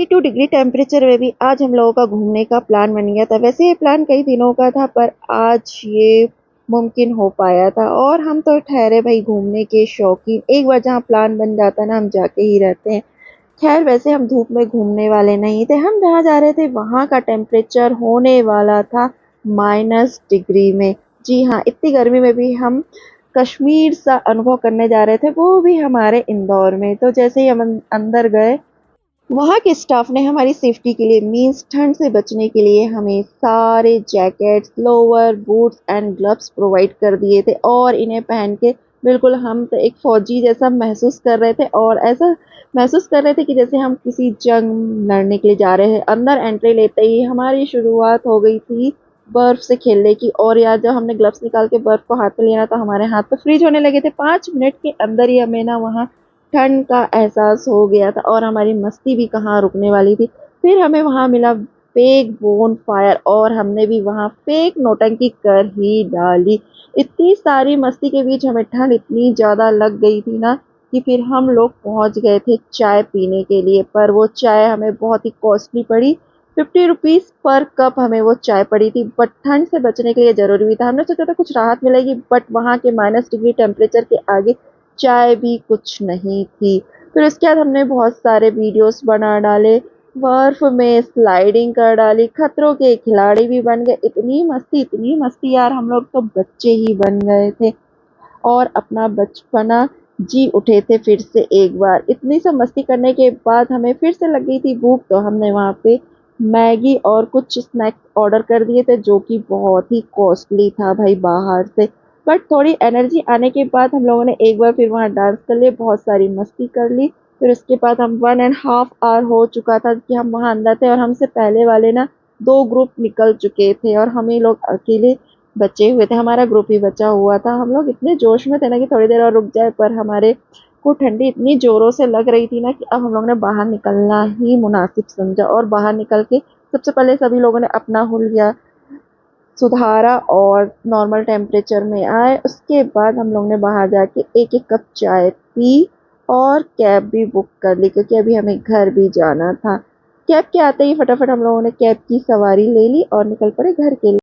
32 degree temperature में भी आज हम लोगों का घूमने का प्लान बन गया था। वैसे ये प्लान कई दिनों का था पर आज ये मुमकिन हो पाया था और हम तो ठहरे भाई घूमने के शौकीन। एक बार जहाँ प्लान बन जाता है ना हम जाके ही रहते हैं। खैर वैसे हम धूप में घूमने वाले नहीं थे। हम जहाँ जा रहे थे वहाँ का टेम्परेचर होने वाला था -डिग्री में। जी हाँ, इतनी गर्मी में भी हम कश्मीर सा अनुभव करने जा रहे थे, वो भी हमारे इंदौर में। तो जैसे ही हम अंदर गए, वहाँ के स्टाफ ने हमारी सेफ्टी के लिए मीन्स ठंड से बचने के लिए हमें सारे jackets, lower, boots and gloves provide कर दिए थे और इन्हें पहन के बिल्कुल हम तो एक फौजी जैसा महसूस कर रहे थे और ऐसा महसूस कर रहे थे कि जैसे हम किसी जंग लड़ने के लिए जा रहे हैं। अंदर एंट्री लेते ही हमारी शुरुआत हो गई थी बर्फ से खेलने की। और यार जब हमने ग्लव्स निकाल के बर्फ को हाथ में लिया ना तो हमारे हाथ तो फ्रीज होने लगे थे। 5 मिनट के अंदर ही हमें ना वहाँ ठंड का एहसास हो गया था और हमारी मस्ती भी कहाँ रुकने वाली थी। फिर हमें वहाँ मिला फेक बोन फायर और हमने भी वहाँ फेक नौटंकी कर ही डाली। इतनी सारी मस्ती के बीच हमें ठंड इतनी ज़्यादा लग गई थी ना कि फिर हम लोग पहुँच गए थे चाय पीने के लिए। पर वो चाय हमें बहुत ही कॉस्टली पड़ी। 50 रुपीज़ पर कप हमें वो चाय पड़ी थी। बट ठंड से बचने के लिए ज़रूरी भी था। हमने सोचा था कुछ राहत मिलेगी बट वहाँ के -डिग्री टेम्परेचर के आगे चाय भी कुछ नहीं थी। फिर उसके बाद हमने बहुत सारे वीडियोस बना डाले, बर्फ में स्लाइडिंग कर डाली, खतरों के खिलाड़ी भी बन गए। इतनी मस्ती यार, हम लोग तो बच्चे ही बन गए थे और अपना बचपना जी उठे थे फिर से एक बार। इतनी सब मस्ती करने के बाद हमें फिर से लग गई थी भूख, तो हमने वहाँ पे मैगी और कुछ स्नैक्स ऑर्डर कर दिए थे जो कि बहुत ही कॉस्टली था भाई बाहर से। बट थोड़ी एनर्जी आने के बाद हम लोगों ने एक बार फिर वहाँ डांस कर लिए, बहुत सारी मस्ती कर ली। फिर उसके बाद हम 1.5 आवर हो चुका था कि हम वहाँ अंदर थे और हमसे पहले वाले ना 2 ग्रुप निकल चुके थे और हम ही लोग अकेले बचे हुए थे। हमारा ग्रुप ही बचा हुआ था। हम लोग इतने जोश में थे ना कि थोड़ी देर और रुक जाए, पर हमारे को ठंडी इतनी जोरों से लग रही थी ना कि अब हम लोग ने बाहर निकलना ही मुनासिब समझा। और बाहर निकल के सबसे पहले सभी लोगों ने अपना हुलिया सुधारा और नॉर्मल टेम्परेचर में आए। उसके बाद हम लोग ने बाहर जाके एक एक कप चाय पी और कैब भी बुक कर ली क्योंकि अभी हमें घर भी जाना था। कैब के आते ही फटाफट हम लोगों ने कैब की सवारी ले ली और निकल पड़े घर के लिए।